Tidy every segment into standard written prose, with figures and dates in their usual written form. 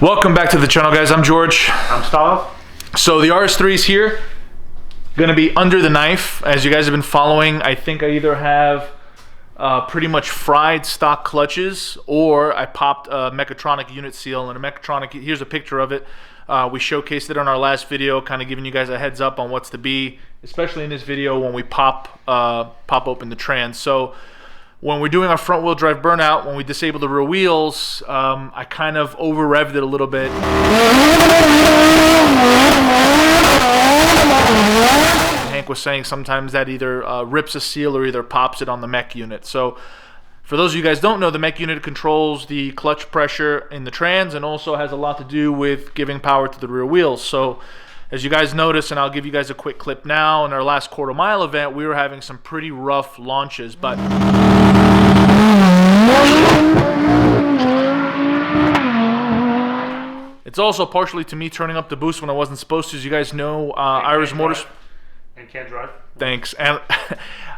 Welcome back to the channel, guys. I'm George. I'm Stav. So the RS3 is here. Going to be under the knife. As you guys have been following, I think I either have pretty much fried stock clutches, or I popped a mechatronic unit seal. And a mechatronic, here's a picture of it. We showcased it on our last video, kind of giving you guys a heads up on what's to be, especially in this video when we pop open the trans. So when we're doing our front wheel drive burnout, when we disable the rear wheels, I kind of over revved it a little bit. Hank was saying sometimes that either rips a seal or either pops it on the mech unit. So for those of you guys who don't know, the mech unit controls the clutch pressure in the trans and also has a lot to do with giving power to the rear wheels. So as you guys notice, and I'll give you guys a quick clip now, in our last quarter mile event, we were having some pretty rough launches, but it's also partially to me turning up the boost when I wasn't supposed to. As you guys know, Irish Motorsports. And can't drive. Thanks. And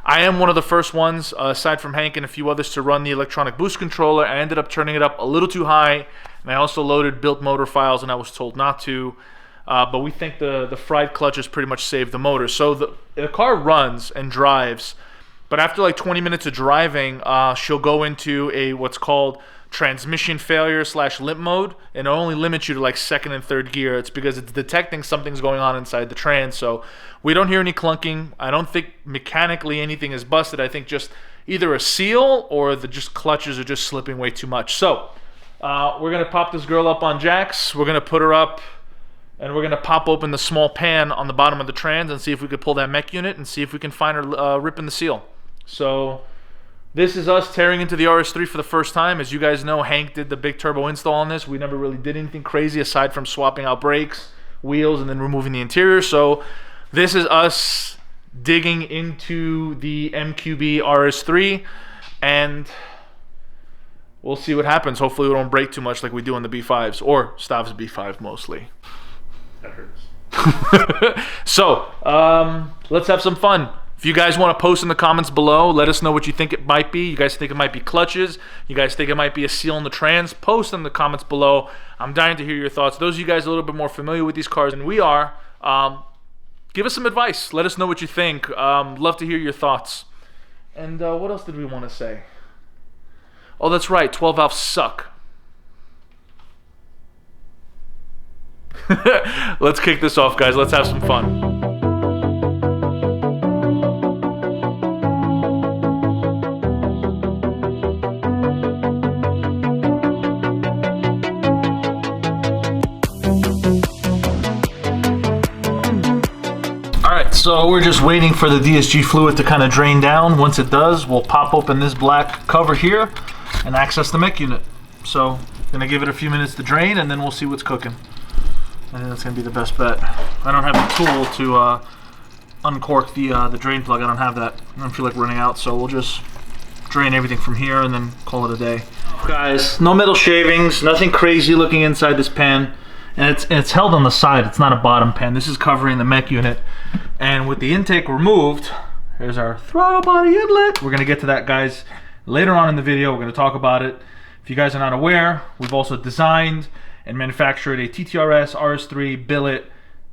I am one of the first ones, aside from Hank and a few others, to run the electronic boost controller. I ended up turning it up a little too high, and I also loaded built motor files, and I was told not to. But we think the fried clutches pretty much saved the motor. So the car runs and drives, but after like 20 minutes of driving, she'll go into a what's called transmission failure / limp mode, and it only limits you to like second and third gear. It's because it's detecting something's going on inside the trans. So we don't hear any clunking. I don't think mechanically anything is busted. I think just either a seal or the just clutches are just slipping way too much. So we're gonna pop this girl up on jacks. We're gonna put her up, and we're gonna pop open the small pan on the bottom of the trans and see if we could pull that mech unit and see if we can find her ripping the seal. So this is us tearing into the RS3 for the first time. As you guys know, Hank did the big turbo install on this. We never really did anything crazy aside from swapping out brakes, wheels, and then removing the interior. So this is us digging into the MQB RS3, and we'll see what happens. Hopefully we don't break too much like we do on the B5s, or Stav's B5 mostly. That hurts. So let's have some fun. If you guys want to post in the comments below, let us know what you think it might be. You guys think it might be clutches? You guys think it might be a seal in the trans? Post in the comments below. I'm dying to hear your thoughts. Those of you guys a little bit more familiar with these cars than we are, give us some advice. Let us know what you think. Love to hear your thoughts. And what else did we want to say? Oh, that's right. 12 valves suck. Let's kick this off, guys. Let's have some fun. So we're just waiting for the DSG fluid to kind of drain down. Once it does, we'll pop open this black cover here and access the mech unit. So gonna give it a few minutes to drain, and then we'll see what's cooking. I think that's gonna be the best bet. I don't have the tool to uncork the drain plug. I don't have that. I don't feel like running out, so we'll just drain everything from here and then call it a day. Guys, no metal shavings, nothing crazy looking inside this pan. And it's held on the side. It's not a bottom pan. This is covering the mech unit. And with the intake removed, here's our throttle body inlet. We're gonna get to that, guys, later on in the video. We're gonna talk about it. If you guys are not aware, we've also designed and manufactured a TTRS RS3 billet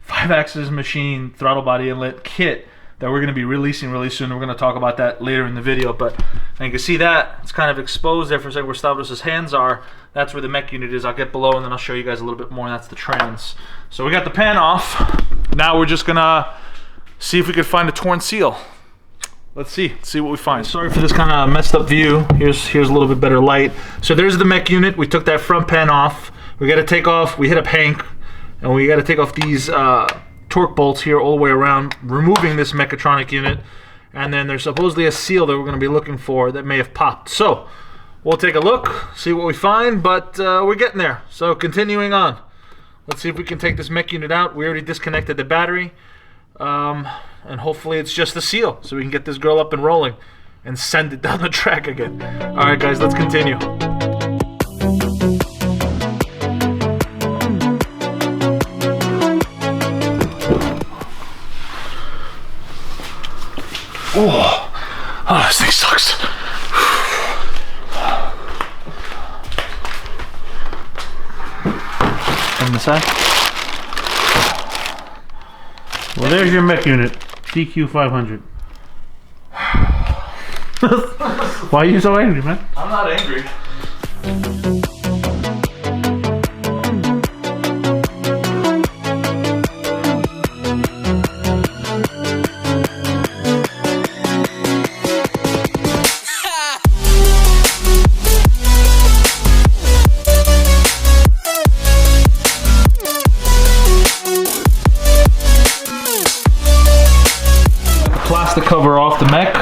5-axis machine throttle body inlet kit that we're gonna be releasing really soon. We're gonna talk about that later in the video. But you can see that it's kind of exposed there for a second where Stavros' hands are. That's where the mech unit is. I'll get below and then I'll show you guys a little bit more, and that's the trans. So we got the pan off. Now we're just gonna see if we could find a torn seal. Let's see what we find. Sorry for this kind of messed up view. Here's a little bit better light. So there's the mech unit. We took that front pan off. We gotta take off, we hit up Hank, and we gotta take off these torque bolts here all the way around, removing this mechatronic unit. And then there's supposedly a seal that we're gonna be looking for that may have popped. So we'll take a look, see what we find, but we're getting there. So continuing on. Let's see if we can take this mech unit out. We already disconnected the battery. And hopefully it's just the seal, so we can get this girl up and rolling and send it down the track again. All right, guys, let's continue. Oh, this thing sucks. from the side. Well, there's your mech unit, DQ500. Why are you so angry, man? I'm not angry. Plastic cover off the mech.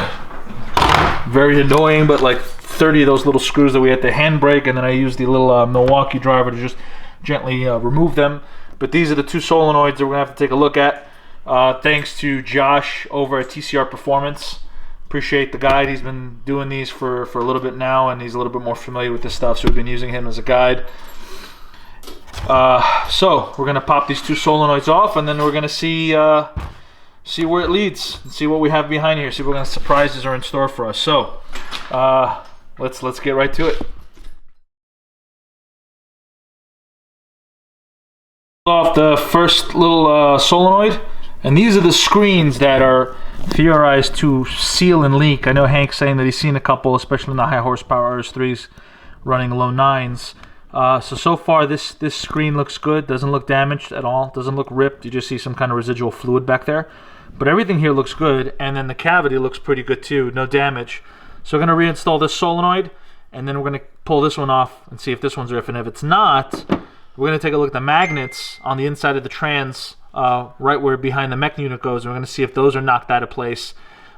Very annoying, but like 30 of those little screws that we had to handbrake, and then I used the little Milwaukee driver to just gently remove them. But these are the two solenoids that we're gonna have to take a look at. Thanks to Josh over at TCR Performance. Appreciate the guide. He's been doing these for a little bit now, and he's a little bit more familiar with this stuff, so we've been using him as a guide. So we're gonna pop these two solenoids off, and then we're gonna see where it leads, and see what we have behind here, see what kind of surprises are in store for us. So let's get right to it. Off the first little solenoid, and these are the screens that are theorized to seal and leak. I know Hank's saying that he's seen a couple, especially in the high horsepower RS3s running low 9s. So far this screen looks good, doesn't look damaged at all, doesn't look ripped. You just see some kind of residual fluid back there. But everything here looks good, and then the cavity looks pretty good too, no damage. So we're going to reinstall this solenoid, and then we're going to pull this one off and see if this one's ripping. If it's not, we're going to take a look at the magnets on the inside of the trans, right where behind the mech unit goes, and we're going to see if those are knocked out of place.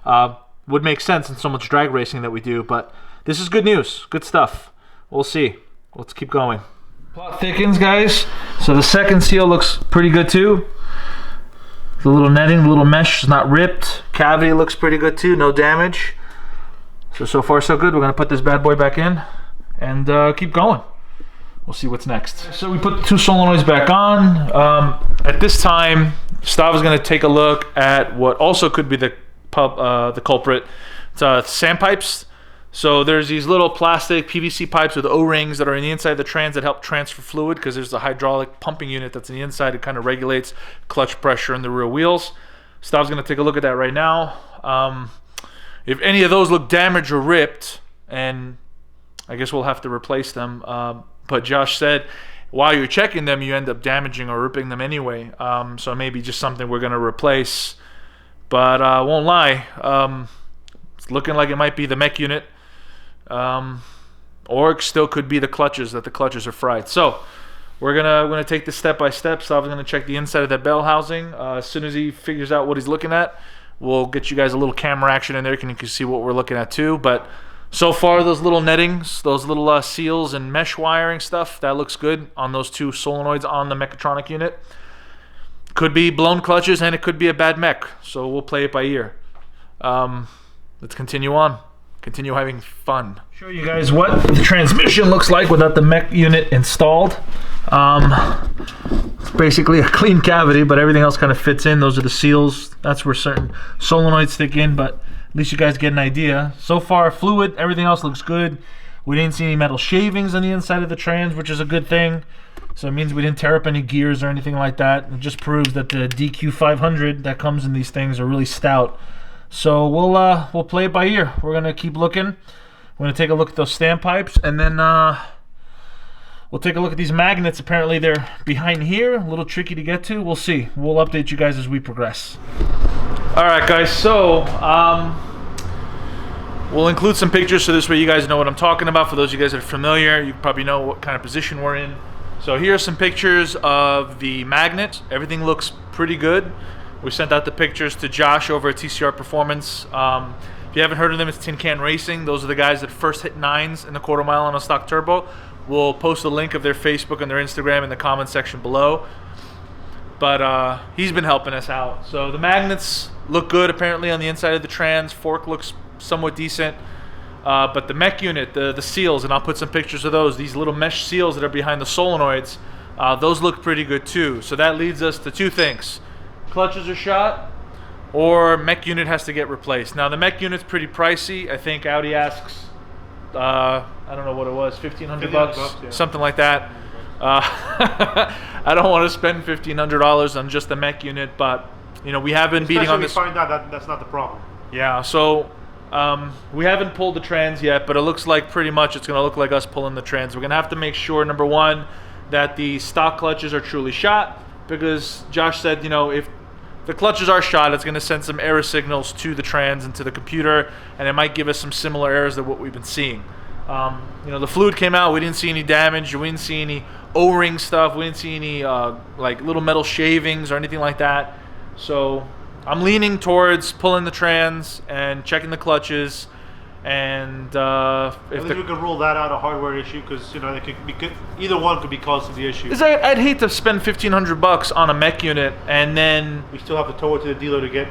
Would make sense in so much drag racing that we do, but this is good news, good stuff. We'll see. Let's keep going. Plot thickens, guys. So the second seal looks pretty good too. The little netting, the little mesh is not ripped. Cavity looks pretty good too, no damage. So far so good. We're gonna put this bad boy back in and keep going. We'll see what's next. So we put the two solenoids back on. At this time, Stav is gonna take a look at what also could be the culprit. It's sandpipes. So there's these little plastic PVC pipes with O-rings that are in the inside of the trans that help transfer fluid, because there's a hydraulic pumping unit that's in the inside. It kind of regulates clutch pressure in the rear wheels. Stav's going to take a look at that right now. If any of those look damaged or ripped, and I guess we'll have to replace them. But Josh said while you're checking them, you end up damaging or ripping them anyway. So maybe just something we're going to replace. But I won't lie, it's looking like it might be the mech unit. Or it still could be the clutches, that the clutches are fried. So we're gonna take this step by step. Stav's gonna check the inside of that bell housing. As soon as he figures out what he's looking at, we'll get you guys a little camera action in there, you can see what we're looking at too. But so far, those little nettings, those little seals and mesh wiring stuff, that looks good on those two solenoids on the mechatronic unit. Could be blown clutches, and it could be a bad mech, so we'll play it by ear. Let's continue on. Continue having fun. Show you guys what the transmission looks like without the mech unit installed. It's basically a clean cavity, but everything else kind of fits in. Those are the seals. That's where certain solenoids stick in, but at least you guys get an idea. So far, fluid, everything else looks good. We didn't see any metal shavings on the inside of the trans, which is a good thing. So it means we didn't tear up any gears or anything like that. It just proves that the DQ500 that comes in these things are really stout. So we'll play it by ear. We're gonna keep looking. We're gonna take a look at those standpipes, and then we'll take a look at these magnets. Apparently they're behind here, a little tricky to get to. We'll see. We'll update you guys as we progress. All right, guys. So we'll include some pictures so this way you guys know what I'm talking about. For those of you guys that are familiar, you probably know what kind of position we're in. So here are some pictures of the magnet. Everything looks pretty good. We sent out the pictures to Josh over at TCR Performance. If you haven't heard of them, it's Tin Can Racing. Those are the guys that first hit 9s in the quarter mile on a stock turbo. We'll post a link of their Facebook and their Instagram in the comment section below. But he's been helping us out. So the magnets look good apparently on the inside of the trans. Fork looks somewhat decent. But the mech unit, the seals, and I'll put some pictures of those. These little mesh seals that are behind the solenoids, those look pretty good too. So that leads us to two things. Clutches are shot, or mech unit has to get replaced. Now the mech unit's pretty pricey. I think Audi asks, I don't know what it was, 1,500 bucks, yeah. something like that. I don't want to spend $1,500 on just the mech unit, but you know, we have been beating on this. Especially if we find out that that's not the problem. Yeah, so we haven't pulled the trans yet, but it looks like pretty much it's going to look like us pulling the trans. We're going to have to make sure, number one, that the stock clutches are truly shot, because Josh said, you know, if the clutches are shot, it's going to send some error signals to the trans and to the computer, and it might give us some similar errors to what we've been seeing. You know, the fluid came out. We didn't see any damage. We didn't see any O-ring stuff. We didn't see any like little metal shavings or anything like that. So I'm leaning towards pulling the trans and checking the clutches. And if I think we could rule that out a hardware issue, because you know either one could be causing the issue. I'd hate to spend $1,500 on a mech unit and then we still have to tow it to the dealer to get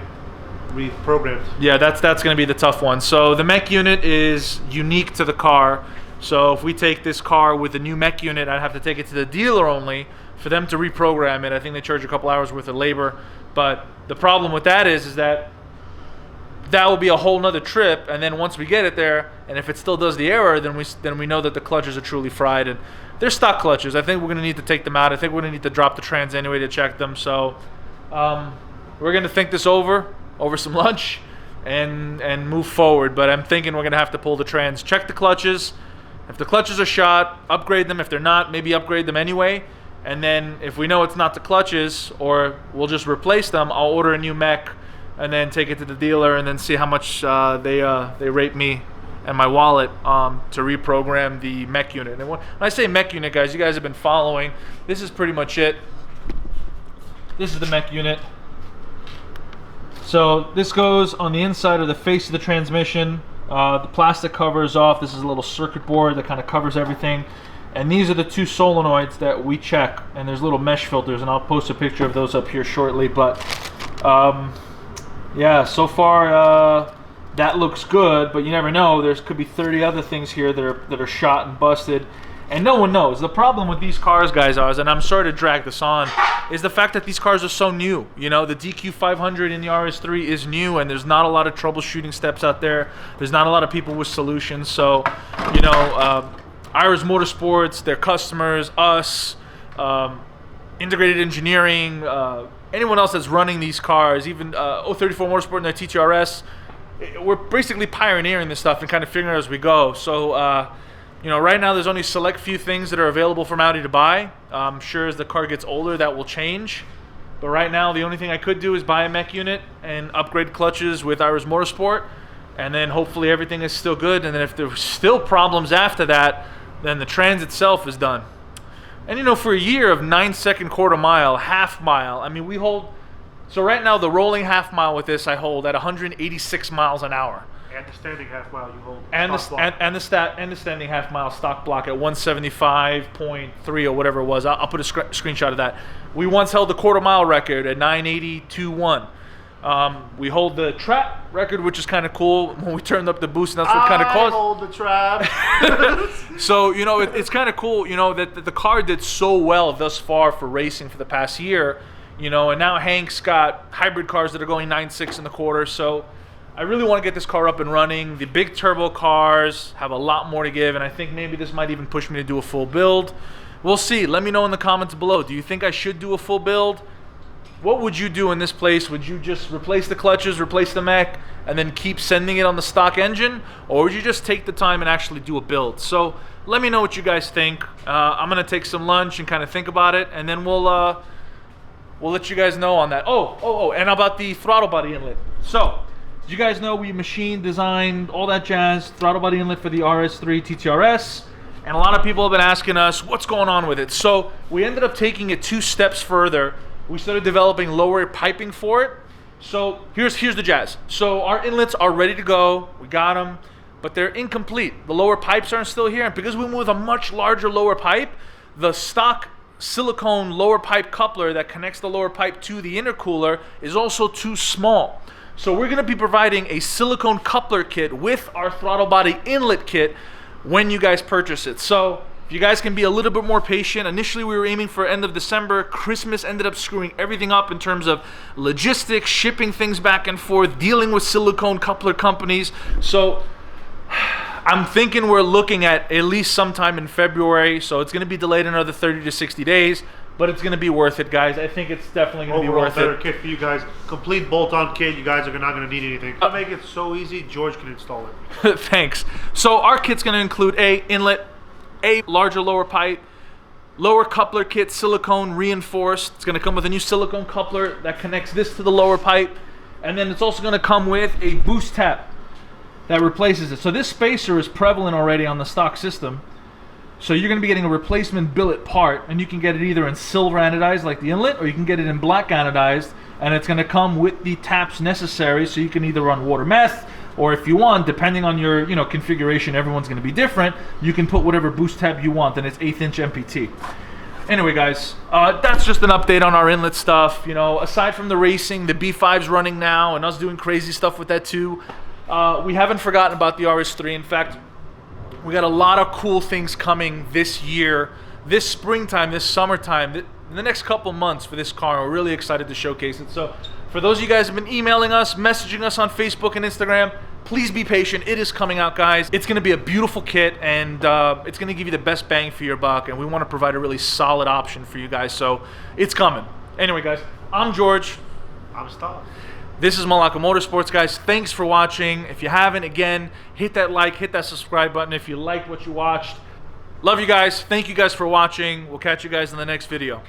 reprogrammed. Yeah, that's going to be the tough one. So the mech unit is unique to the car. So if we take this car with a new mech unit, I'd have to take it to the dealer only for them to reprogram it. I think they charge a couple hours worth of labor. But the problem with that is that will be a whole nother trip, and then once we get it there, and if it still does the error, then we know that the clutches are truly fried, and they're stock clutches. I think we're going to need to take them out. I think we're going to need to drop the trans anyway to check them. So we're going to think this over some lunch and move forward. But I'm thinking we're going to have to pull the trans, check the clutches. If the clutches are shot, upgrade them. If they're not, maybe upgrade them anyway. And then if we know it's not the clutches, or we'll just replace them, I'll order a new mech and then take it to the dealer and then see how much they rate me and my wallet to reprogram the mech unit. And when I say mech unit, guys, you guys have been following. This is pretty much it. This is the mech unit. So this goes on the inside of the face of the transmission. The plastic cover is off. This is a little circuit board that kind of covers everything. And these are the two solenoids that we check. And there's little mesh filters, and I'll post a picture of those up here shortly. But yeah, so far that looks good, but you never know. There could be 30 other things here that are shot and busted, and no one knows. The problem with these cars, guys, and I'm sorry to drag this on, is the fact that these cars are so new. You know, the DQ500 in the RS3 is new, and there's not a lot of troubleshooting steps out there. There's not a lot of people with solutions. So, you know, Iris Motorsports, their customers, us, Integrated Engineering, anyone else that's running these cars, even 034 Motorsport and their TCRS, we're basically pioneering this stuff and kind of figuring it as we go. So, you know, right now there's only select few things that are available from Audi to buy. I'm sure as the car gets older that will change. But right now the only thing I could do is buy a mech unit and upgrade clutches with Iris Motorsport. And then hopefully everything is still good. And then if there's still problems after that, then the trans itself is done. And you know, for a year of 9-second quarter mile, half mile, I mean, we hold, so right now the rolling half mile with this I hold at 186 miles an hour. And the standing half mile you hold. And the standing half mile stock block at 175.3 or whatever it was. I'll put a screenshot of that. We once held the quarter mile record at 980.21. We hold the trap record, which is kind of cool. When we turned up the boost, and that's what kind of caused. I hold the trap. So, you know, it's kind of cool, you know, that the car did so well thus far for racing for the past year, you know, and now Hank's got hybrid cars that are going 9.6 in the quarter. So I really want to get this car up and running. The big turbo cars have a lot more to give, and I think maybe this might even push me to do a full build. We'll see. Let me know in the comments below. Do you think I should do a full build? What would you do in this place? Would you just replace the clutches, replace the mech, and then keep sending it on the stock engine? Or would you just take the time and actually do a build? So let me know what you guys think. I'm going to take some lunch and kind of think about it, and then we'll let you guys know on that. Oh, and about the throttle body inlet. So, you guys know we machined, designed, all that jazz, throttle body inlet for the RS3 TTRS. And a lot of people have been asking us, what's going on with it? So we ended up taking it 2 steps further. We started developing lower piping for it. So here's the jazz. So our inlets are ready to go. We got them, but they're incomplete. The lower pipes aren't still here. And because we went with a much larger lower pipe, the stock silicone lower pipe coupler that connects the lower pipe to the intercooler is also too small. So we're going to be providing a silicone coupler kit with our throttle body inlet kit when you guys purchase it. So if you guys can be a little bit more patient. Initially we were aiming for end of December. Christmas ended up screwing everything up in terms of logistics, shipping things back and forth, dealing with silicone coupler companies. So I'm thinking we're looking at least sometime in February, so it's going to be delayed another 30 to 60 days, but it's going to be worth it, guys. I think it's definitely going to be worth better it. kit for you guys. Complete bolt-on kit. You guys are not going to need anything. To make it so easy, George can install it. Thanks. So our kit's going to include a inlet, a larger lower pipe, lower coupler kit, silicone reinforced. It's going to come with a new silicone coupler that connects this to the lower pipe, and then it's also going to come with a boost tap that replaces it. So this spacer is prevalent already on the stock system. So you're going to be getting a replacement billet part, and you can get it either in silver anodized like the inlet, or you can get it in black anodized, and it's going to come with the taps necessary, so you can either run water meth, or if you want, depending on your configuration, everyone's going to be different, you can put whatever boost tab you want, and it's 1/8 inch MPT. Anyway, guys, that's just an update on our inlet stuff. Aside from the racing, the B5's running now, and us doing crazy stuff with that too. We haven't forgotten about the RS3. In fact, we got a lot of cool things coming this year, this springtime, this summertime, in the next couple months for this car. We're really excited to showcase it. So for those of you guys who have been emailing us, messaging us on Facebook and Instagram, please be patient. It is coming out, guys. It's going to be a beautiful kit, and it's going to give you the best bang for your buck, and we want to provide a really solid option for you guys, so it's coming. Anyway, guys, I'm George. I'm Stock. This is Malaka Motorsports, guys. Thanks for watching. If you haven't, again, hit that like, hit that subscribe button if you liked what you watched. Love you guys. Thank you guys for watching. We'll catch you guys in the next video.